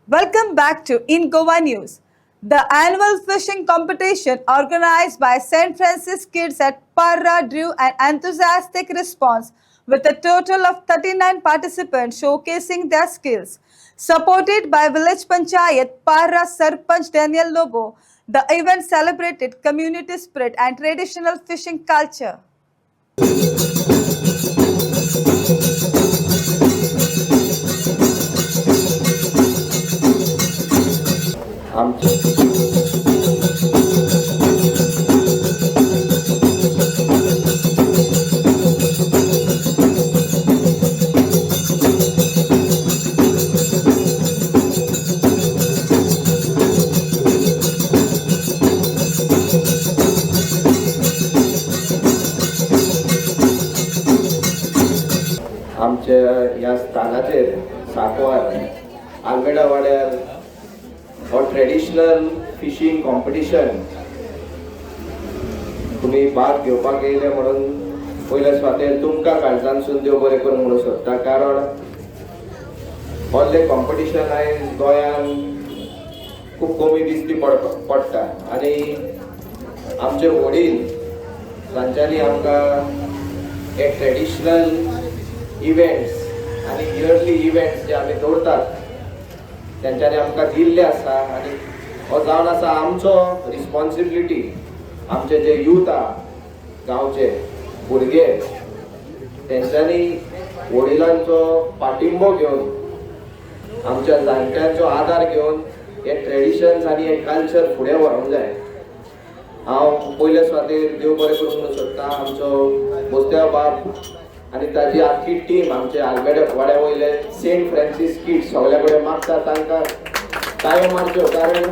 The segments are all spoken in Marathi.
Welcome back to In Goa News. The annual fishing competition organized by St. Francis Kids at Parra drew an enthusiastic response with a total of 39 participants showcasing their skills. Supported by Village Panchayat Parra Sarpanch Daniel Lobo, the event celebrated community spirit and traditional fishing culture. आमच्या ह्या स्थानाचेर सांकवार आल्मेडा वाड्यार हो ट्रेडिशनल फिशिंग कॉम्पिटिशन तुम्ही भाग घेवपाक येयले म्हणून पयले स्वातेर तुमकां काळजानसून देव बरें करूं म्हणून सोदता. कारण व्हडलें कॉम्पिटिशन आयज गोंयान खूब कमी दिसती पडटा आनी आमचे वडील तांच्यांनी आमकां एक ट्रेडिशनल इव्हेंट्स आणि इयरली इव्हेंट्स जे आमी दवरतात तेंच्यांनी आमकां दिल्ले आसा आनी हो जावन आसा आमचो रिस्पॉन्सिबिलिटी. आमचे जे यूथ आहा गांवचे भुरगे तेंच्यांनी वडिलांचो पाठिंबो घेवन आमच्या जाणट्यांचो आदार घेवन हे ट्रेडिशन्स आनी हे कल्चर फुडें व्हरोंक जाय. हांव पयले स्वातेर देव बरें करूं म्हणून सोदता आमचो बोस्त्या बाब आणि ताची आख्खी टीम आमचे आल्मेडा वाड्या वयले सेंट फ्रांसीस किड्स सगळ्या कडेन मागता तांकां ताळयो मारच्यो. कारण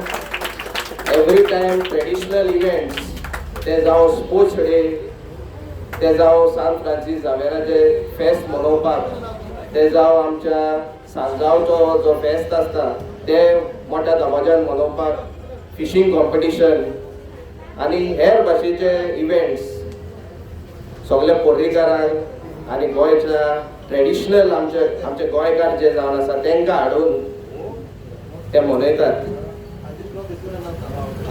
एवरी टायम ट्रेडिशनल इव्हेंट्स ते जावं स्पोर्ट्स डे ते जावं सांत फ्रांसीस जावेराचे फेस्त मनोवपाक ते जावं आमच्या सांजांवचो जो फेस्त आसता ते मोठ्या दबाज्यान मनोवपाक फिशींग कॉम्पिटिशन आनी हेर भाशेचे इव्हेंट्स सगळ्या पर्रीकारांक आनी गोंयच्या ट्रेडिशनल आमचे गोंयकार जे जावन आसा तांकां हाडून ते मनयतात.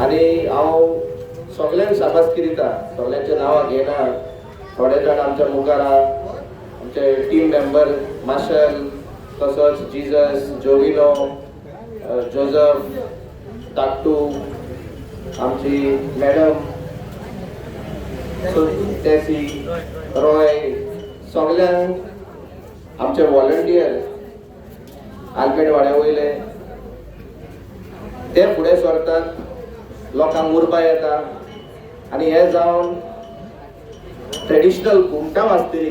आनी हांव सगळ्यांक शाबासकी दिता, सगळ्यांचे नांवां घेयना. थोडे जाण आमच्या मुखार आमचे टीम मेंबर मार्शल तसोच जिजस जोविनो जोझफ टाकटू आमची मॅडम टेसी रॉय सगळ्यांक आमचे व्हॉलंटियर आल्मेडा वाड्या वयले ते फुडें सरतात, लोकांक उर्बा येता आनी हे जावन ट्रेडिशनल घुमटां वाजतली.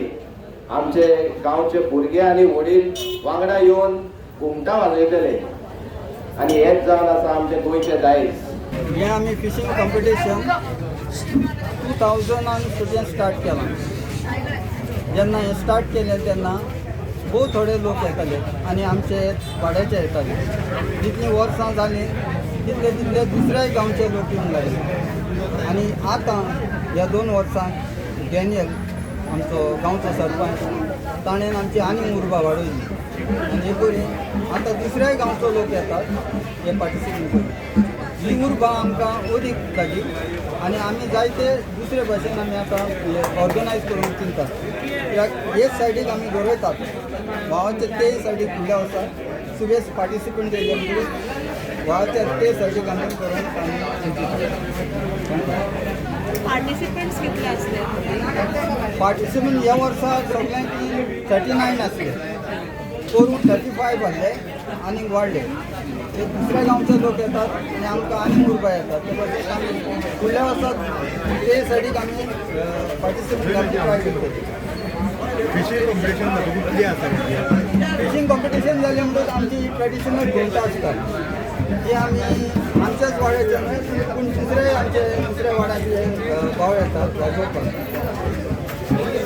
आमचे गांवचे भुरगे आनी वडील वांगडा येवन घुमटां वाजयतले आनी हेच जावन आसा आमचे गोंयचे दायज. हे आमी फिशींग कॉम्पिटिशन 2000 स्टार्ट केलां. जेन्ना हे स्टार्ट केलें तेन्ना खूब थोडे लोक येताले आनी आमचे वाड्याचे येताले. जितलीं वर्सां जालीं तितले तितले दुसऱ्याय गांवचे लोक येवंक लागले. आनी आतां ह्या 2 वर्सांक डॅनियल आमचो गांवचो सरपंच ताणें आमची आनीक उर्बा वाडयली आनी हे करून आतां दुसऱ्याय गांवचो लोक येतात हे पार्टिसिपेट करून. ही उर्बा आमकां अदीक जाली आनी आमी जायते दुसरे भाशेन आमी आतां ऑर्गनायज करून चिंतात. कित्याक एक सायडीक आमी गरयतात गांवाचे ते सायडीक फुडल्या वर्सा सुबेज पार्टिसिपंट येयले म्हणटकूच गांवाच्या ते सायडीक आमी करून पार्टिसिपंट्स कितले आसले? पार्टिसिपंट ह्या वर्सा सगळ्यांकी 39 आसले. करून 35 आहले आनीक वाडले. ते दुसऱ्या गांवचे लोक येतात आनी आमकां आनीक उर्बा येतात. ते भाशेन आमी फुडल्या वर्सा ते सायडीक आमी पार्टिसिपेट करपाक ट्राय करतली. फिशींग कॉम्पिटिशन कितें आसा? फिशींग कॉम्पिटिशन जालें म्हणटच आमची ट्रेडिशनल घुमटां आसतात जी आमी आमच्याच वाड्याचे न्हय पूण दुसऱ्या आमचे दुसऱ्या वाड्याचे भाव येतात वाजोवपाक.